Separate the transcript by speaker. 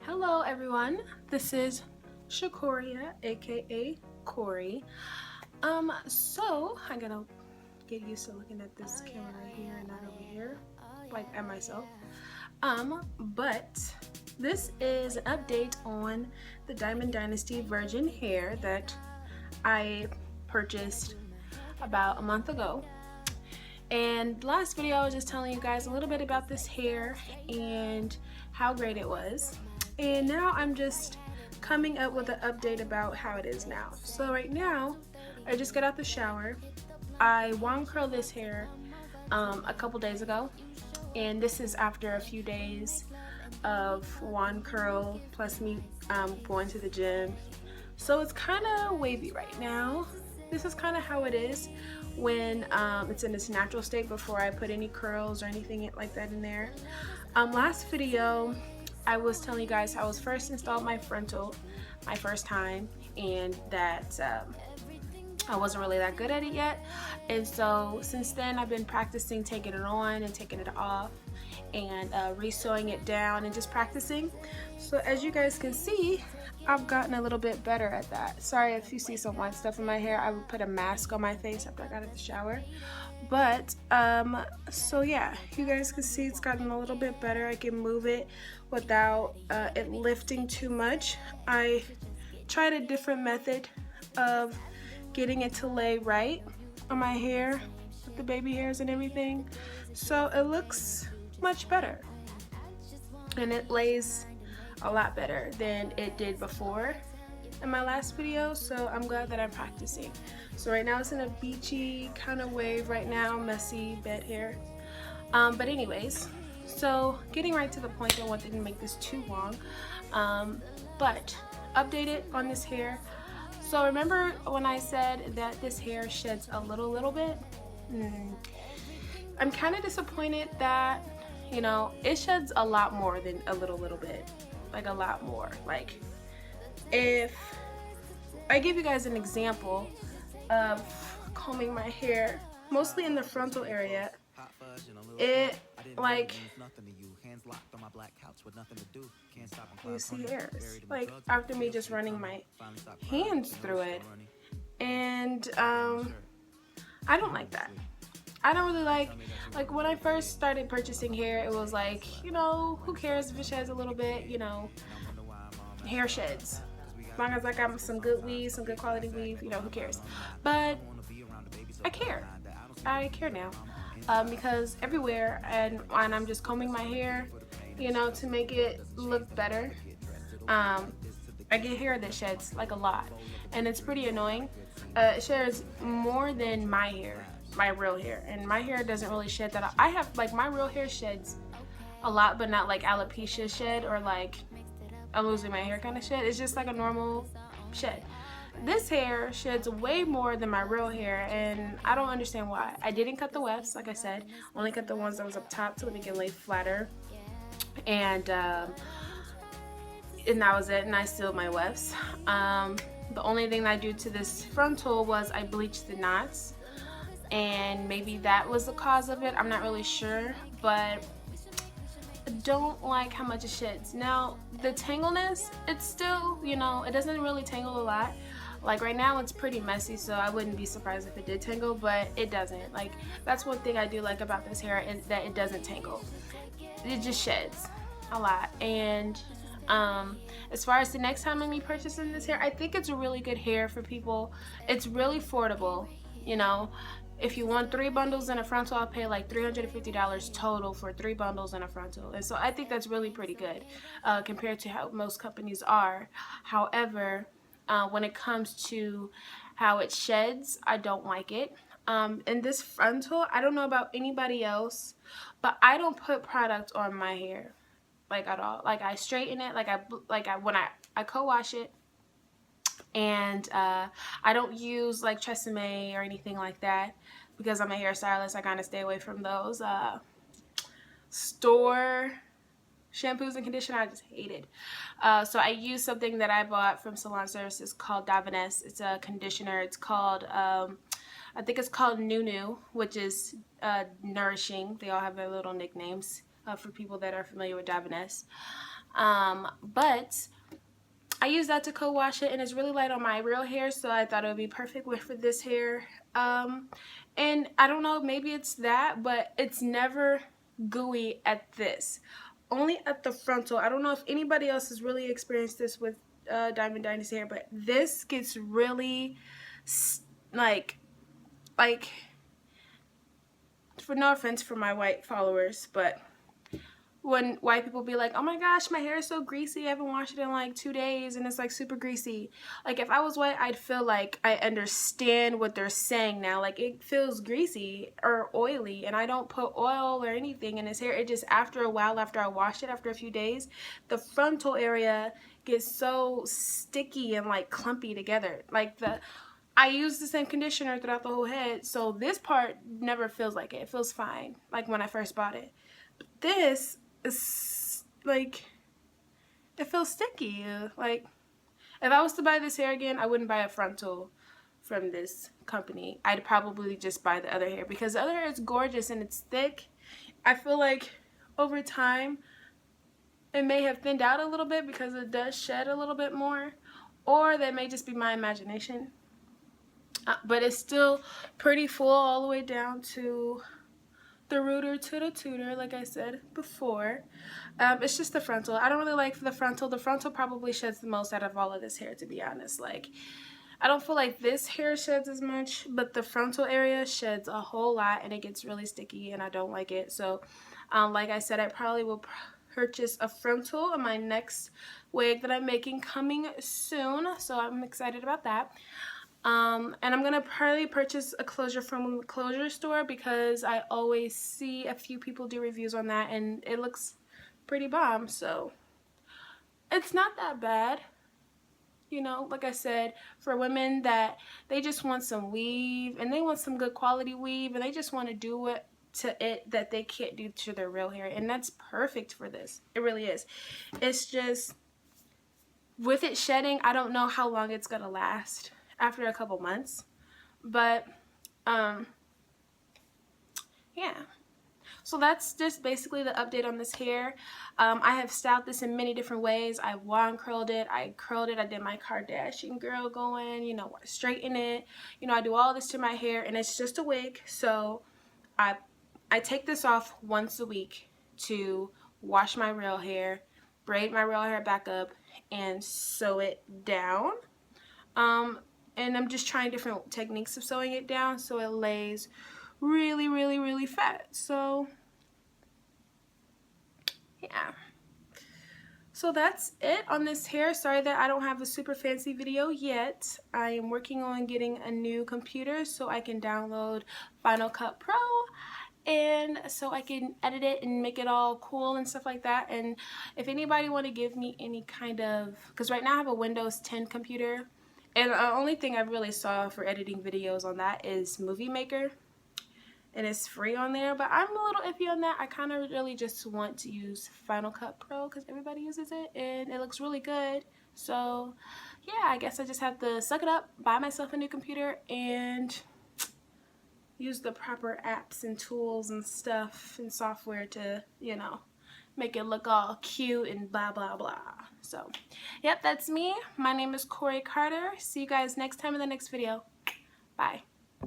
Speaker 1: Hello everyone, this is Shakoria, aka Corey. So I gotta get used to looking at this camera right here and not over here, like at myself. But this is an update on the Diamond Dynasty Virgin hair that I purchased about a month ago. And last video I was just telling you guys a little bit about this hair and how great it was. And now I'm just coming up with an update about how it is now. So right now, I just got out the shower. I wand curled this hair a couple days ago. And this is after a few days of wand curl plus me going to the gym. So it's kind of wavy right now. This is kind of how it is when it's in its natural state before I put any curls or anything like that in there. Last video I was telling you guys how I was first installed my frontal my first time, and that I wasn't really that good at it yet. And so since then I've been practicing taking it on and taking it off and re-sewing it down and just practicing. So as you guys can see, I've gotten a little bit better at that. Sorry if you see some white stuff in my hair. I would put a mask on my face after I got out of the shower. But so yeah, you guys can see it's gotten a little bit better. I can move it without it lifting too much. I tried a different method of getting it to lay right on my hair with the baby hairs and everything. So it looks much better. And it lays a lot better than it did before in my last video, so I'm glad that I'm practicing. So right now it's in a beachy kind of wave right now, messy bed hair. But anyways, so getting right to the point, I wanted to make this too long, but updated on this hair. So remember when I said that this hair sheds a little bit? I'm kind of disappointed that, you know, it sheds a lot more than a little bit. Like a lot more. Like if I give you guys an example of combing my hair, mostly in the frontal area, it like, you see hairs like after me just running my hands through it, and I don't like that. I don't really like when I first started purchasing hair, it was like, you know, who cares if it sheds a little bit, you know, hair sheds. As long as I got some good weave, some good quality weave, you know, who cares? But I care. I care now because everywhere, and I'm just combing my hair, you know, to make it look better. I get hair that sheds like a lot, and it's pretty annoying. It sheds more than my hair. My real hair, and my hair doesn't really shed that. I have like my real hair sheds a lot, but not like alopecia shed or like I'm losing my hair kind of shed. It's just like a normal shed. This hair sheds way more than my real hair, and I don't understand why. I didn't cut the wefts, like I said. Only cut the ones that was up top so that we can lay flatter, and that was it. And I sealed my wefts. The only thing that I do to this frontal was I bleached the knots, and maybe that was the cause of it. I'm not really sure, but I don't like how much it sheds. Now the tangleness, it's still, you know, it doesn't really tangle a lot. Like right now it's pretty messy, so I wouldn't be surprised if it did tangle, but it doesn't. Like that's one thing I do like about this hair, is that it doesn't tangle. It just sheds a lot. And as far as the next time I'm purchasing this hair, I think it's a really good hair for people. It's really affordable, you know. If you want 3 bundles in a frontal, I'll pay like $350 total for 3 bundles in a frontal. And so I think that's really pretty good compared to how most companies are. However, when it comes to how it sheds, I don't like it. And this frontal, I don't know about anybody else, but I don't put product on my hair like at all. Like I straighten it, when I co-wash it. And I don't use like Tresemme or anything like that because I'm a hairstylist. I kind of stay away from those store shampoos and conditioner. I just hate it. So I use something that I bought from Salon Services called Dynasty. It's a conditioner. It's called I think it's called Nunu, which is nourishing. They all have their little nicknames for people that are familiar with Dynasty. But I use that to co-wash it, and it's really light on my real hair, so I thought it would be perfect for this hair. And I don't know, maybe it's that, but it's never gooey at this. Only at the frontal. I don't know if anybody else has really experienced this with Diamond Dynasty hair, but this gets really like for no offense for my white followers, but when white people be like, oh my gosh, my hair is so greasy, I haven't washed it in like 2 days and it's like super greasy. Like if I was white, I'd feel like I understand what they're saying now. Like it feels greasy or oily, and I don't put oil or anything in his hair. It just, after a while, after I wash it, after a few days, the frontal area gets so sticky and like clumpy together. Like I use the same conditioner throughout the whole head, so this part never feels like it. It feels fine, like when I first bought it. But this is like, it feels sticky. Like if I was to buy this hair again, I wouldn't buy a frontal from this company. I'd probably just buy the other hair, because the other hair is gorgeous and it's thick. I feel like over time it may have thinned out a little bit because it does shed a little bit more, or that may just be my imagination. But it's still pretty full all the way down to the rooter to the tutor, like I said before. It's just the frontal. I don't really like the frontal. The frontal probably sheds the most out of all of this hair, to be honest. Like, I don't feel like this hair sheds as much, but the frontal area sheds a whole lot, and it gets really sticky, and I don't like it. So, like I said, I probably will purchase a frontal on my next wig that I'm making coming soon. So I'm excited about that. And I'm gonna probably purchase a closure from the closure store, because I always see a few people do reviews on that and it looks pretty bomb. So it's not that bad, you know. Like I said, for women that they just want some weave and they want some good quality weave and they just want to do it to it that they can't do to their real hair, and that's perfect for this. It really is. It's just with it shedding, I don't know how long it's gonna last after a couple months, but yeah. So that's just basically the update on this hair. I have styled this in many different ways. I wand curled it, I curled it, I did my Kardashian girl going, you know, straighten it, you know, I do all this to my hair, and it's just a wig. So I take this off once a week to wash my real hair, braid my real hair back up, and sew it down. And I'm just trying different techniques of sewing it down so it lays really, really, really fat. So, yeah. So that's it on this hair. Sorry that I don't have a super fancy video yet. I am working on getting a new computer so I can download Final Cut Pro, and so I can edit it and make it all cool and stuff like that. And if anybody want to give me any kind of, because right now I have a Windows 10 computer, and the only thing I really saw for editing videos on that is Movie Maker, and it's free on there, but I'm a little iffy on that. I kind of really just want to use Final Cut Pro because everybody uses it and it looks really good. So yeah, I guess I just have to suck it up, buy myself a new computer, and use the proper apps and tools and stuff and software to, you know, make it look all cute and blah blah blah. So yep, that's me. My name is Corey Carter. See you guys next time in the next video. Bye.